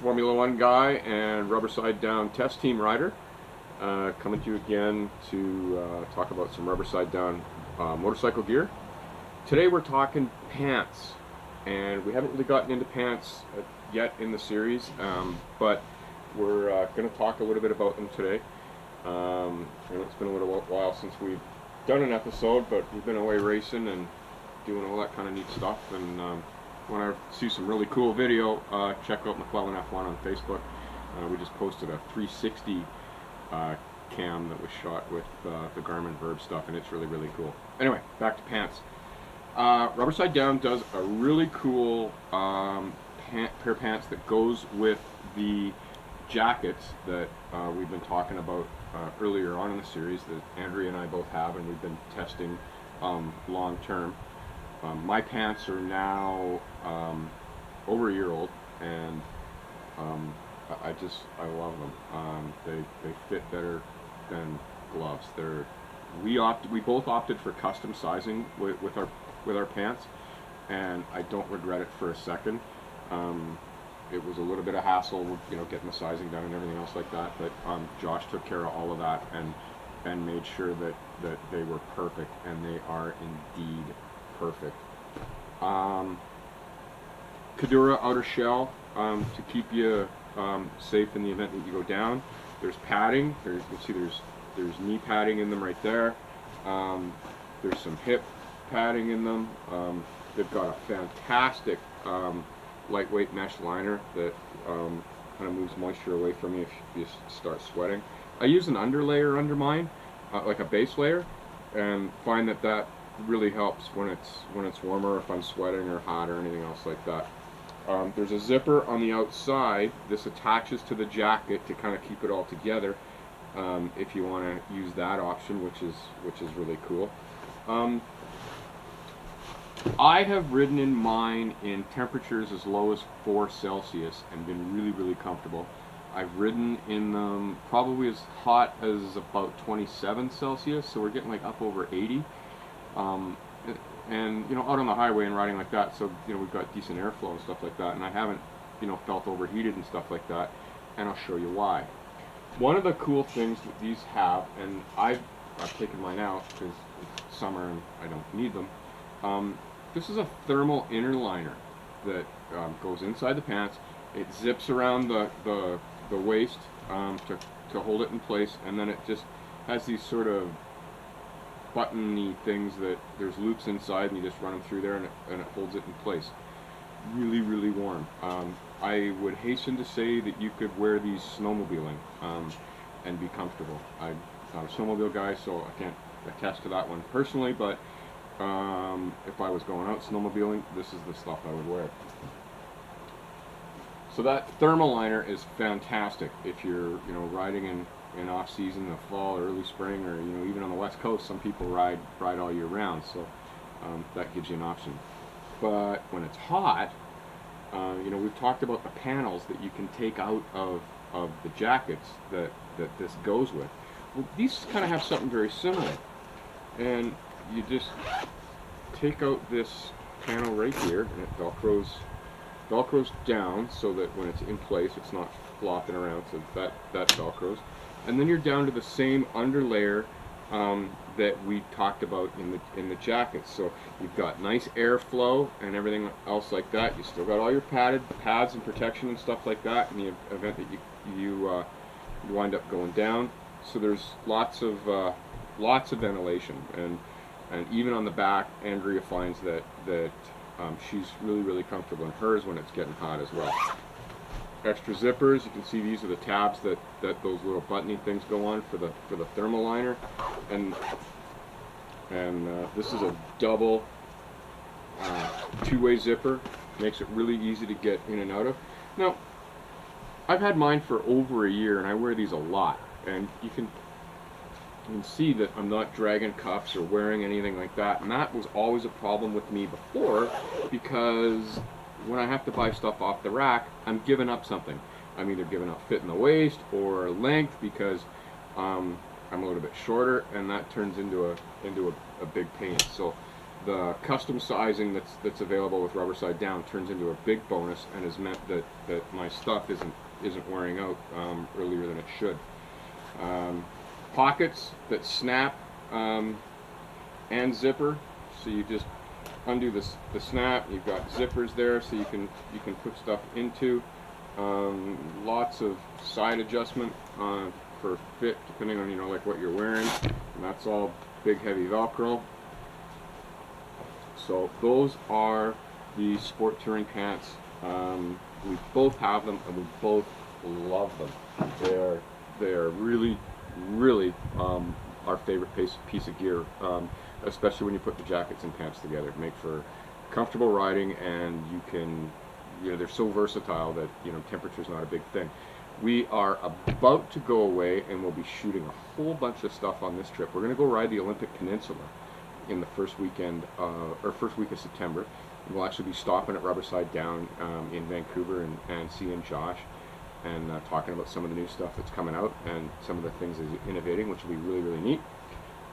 Formula One guy and Rubberside Down test team rider, coming to you again to talk about some Rubberside Down motorcycle gear. Today we're talking pants, and we haven't really gotten into pants yet in the series, but we're going to talk a little bit about them today. It's been a little while since we've done an episode, but we've been away racing and doing all that kind of neat stuff, and want to see some really cool video, check out McClellan F1 on Facebook. We just posted a 360 cam that was shot with the Garmin Verb stuff, and it's really cool. Anyway, back to pants. Rubberside Down does a really cool pair of pants that goes with the jackets that we've been talking about earlier on in the series that Andrea and I both have, and we've been testing long term. My pants are now over a year old, and I love them. They fit better than gloves. We both opted for custom sizing with our pants, and I don't regret it for a second. It was a little bit of hassle, getting the sizing done and everything else like that, but Josh took care of all of that and made sure that they were perfect, and they are indeed perfect. Kadura outer shell to keep you safe in the event that you go down. There's padding. You can see there's knee padding in them right there. There's some hip padding in them. They've got a fantastic lightweight mesh liner that kind of moves moisture away from you if you start sweating. I use an underlayer under mine, like a base layer, and find that really helps when it's warmer, if I'm sweating or hot or anything else like that. There's a zipper on the outside. This attaches to the jacket to kind of keep it all together, if you want to use that option, which is really cool. I have ridden in mine in temperatures as low as 4 Celsius and been really comfortable. I've ridden in them probably as hot as about 27 Celsius, so we're getting like up over 80. And out on the highway and riding like that, so we've got decent airflow and stuff like that, and I haven't felt overheated and stuff like that, and I'll show you why. One of the cool things that these have, and I've taken mine out because it's summer and I don't need them. This is a thermal inner liner that goes inside the pants. It zips around the waist to hold it in place, and then it just has these sort of button-y things that there's loops inside, and you just run them through there, and it holds it in place. Really warm. I would hasten to say that you could wear these snowmobiling and be comfortable. I'm not a snowmobile guy, so I can't attest to that one personally, but if I was going out snowmobiling, this is the stuff I would wear. So that thermal liner is fantastic if you're riding in off season, the fall, early spring, or even on the west coast. Some people ride all year round, so that gives you an option. But when it's hot, we've talked about the panels that you can take out of the jackets that this goes with. Well, these kind of have something very similar, and you just take out this panel right here, and it velcros down so that when it's in place it's not flopping around, so that velcros. And then you're down to the same underlayer that we talked about in the jackets. So you've got nice airflow and everything else like that. You still got all your pads and protection and stuff like that in the event that you wind up going down. So there's lots of ventilation, and even on the back, Andrea finds that she's really comfortable in hers when it's getting hot as well. Extra zippers. You can see these are the tabs that those little buttony things go on for the thermal liner, and this is a double two-way zipper. Makes it really easy to get in and out of. Now, I've had mine for over a year, and I wear these a lot, and you can see that I'm not dragging cuffs or wearing anything like that, and that was always a problem with me before, because when I have to buy stuff off the rack, I'm giving up something. I'm either giving up fit in the waist or length because I'm a little bit shorter, and that turns into a big pain. So the custom sizing that's available with Rubberside Down turns into a big bonus and has meant that my stuff isn't wearing out earlier than it should. Pockets that snap and zipper, so you just undo the snap. You've got zippers there, so you can put stuff into. Lots of side adjustment for fit, depending on like what you're wearing, and that's all big heavy Velcro. So those are the sport touring pants. We both have them, and we both love them. They are really our favorite piece of gear, especially when you put the jackets and pants together. Make for comfortable riding, and you can, they're so versatile that temperature's not a big thing. We are about to go away, and we'll be shooting a whole bunch of stuff on this trip. We're going to go ride the Olympic Peninsula in the first week of September. We'll actually be stopping at Rubberside Down in Vancouver and seeing Josh and talking about some of the new stuff that's coming out and some of the things that he's innovating, which will be really neat.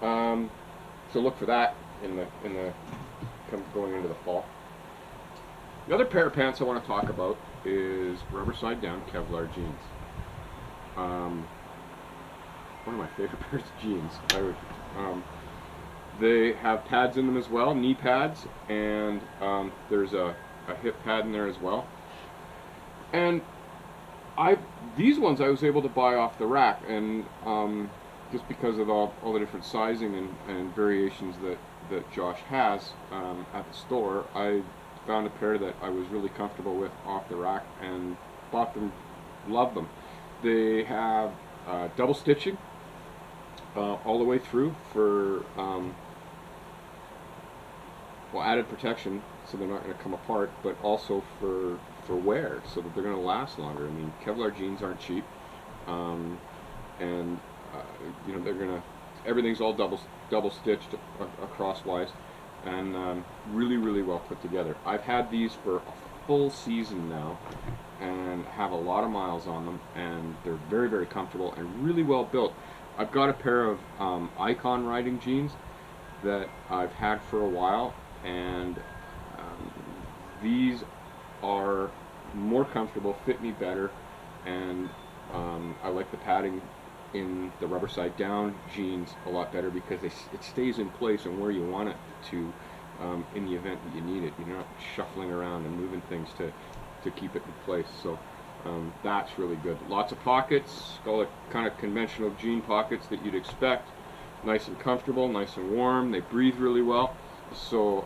So look for that going into the fall. The other pair of pants I want to talk about is Rubberside Down Kevlar jeans. One of my favorite pairs of jeans. They have pads in them as well, knee pads, and there's a hip pad in there as well. And these ones I was able to buy off the rack, and just because of all the different sizing and variations that Josh has at the store, I found a pair that I was really comfortable with off the rack and bought them, love them. They have double stitching all the way through for added protection, so they're not going to come apart, but also for wear, so that they're going to last longer. I mean, Kevlar jeans aren't cheap, and they're going to, everything's all double stitched crosswise, and really well put together. I've had these for a full season now and have a lot of miles on them, and they're very comfortable and really well built. I've got a pair of Icon riding jeans that I've had for a while, and these are more comfortable, fit me better, and I like the padding in the Rubberside Down jeans a lot better because it stays in place and where you want it to in the event that you need it. You're not shuffling around and moving things to keep it in place. So that's really good. Lots of pockets, all the kind of conventional jean pockets that you'd expect. Nice and comfortable, nice and warm. They breathe really well. So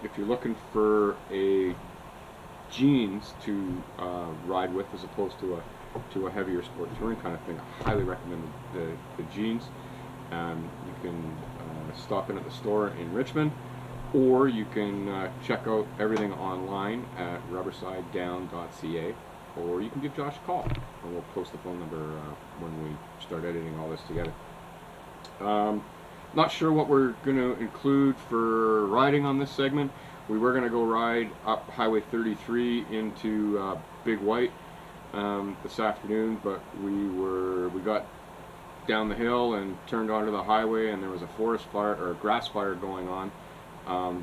if you're looking for a jeans to ride with as opposed to a heavier sport touring kind of thing, I highly recommend the jeans. You can stop in at the store in Richmond, or you can check out everything online at Rubbersidedown.ca, or you can give Josh a call, and we'll post the phone number when we start editing all this together. Not sure what we're going to include for riding on this segment. We were going to go ride up Highway 33 into Big White this afternoon, but we got down the hill and turned onto the highway, and there was a forest fire or a grass fire going on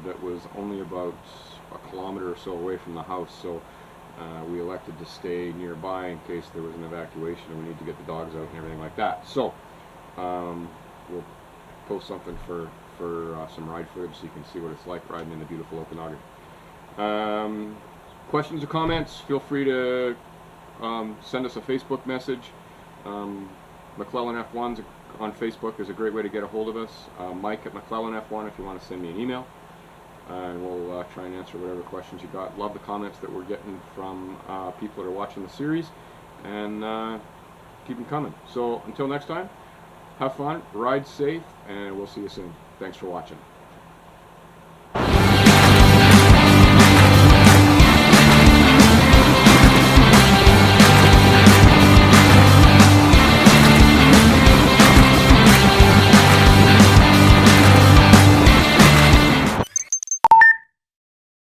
that was only about a kilometer or so away from the house. So we elected to stay nearby in case there was an evacuation and we need to get the dogs out and everything like that. So we'll post something for some ride footage so you can see what it's like riding in the beautiful Okanagan. Questions or comments, feel free to send us a Facebook message. McClellan F1's on Facebook is a great way to get a hold of us. Mike at McClellan F1 if you want to send me an email, and we'll try and answer whatever questions you got. Love the comments that we're getting from people that are watching the series, and keep them coming. So until next time, have fun, ride safe, and we'll see you soon. Thanks for watching.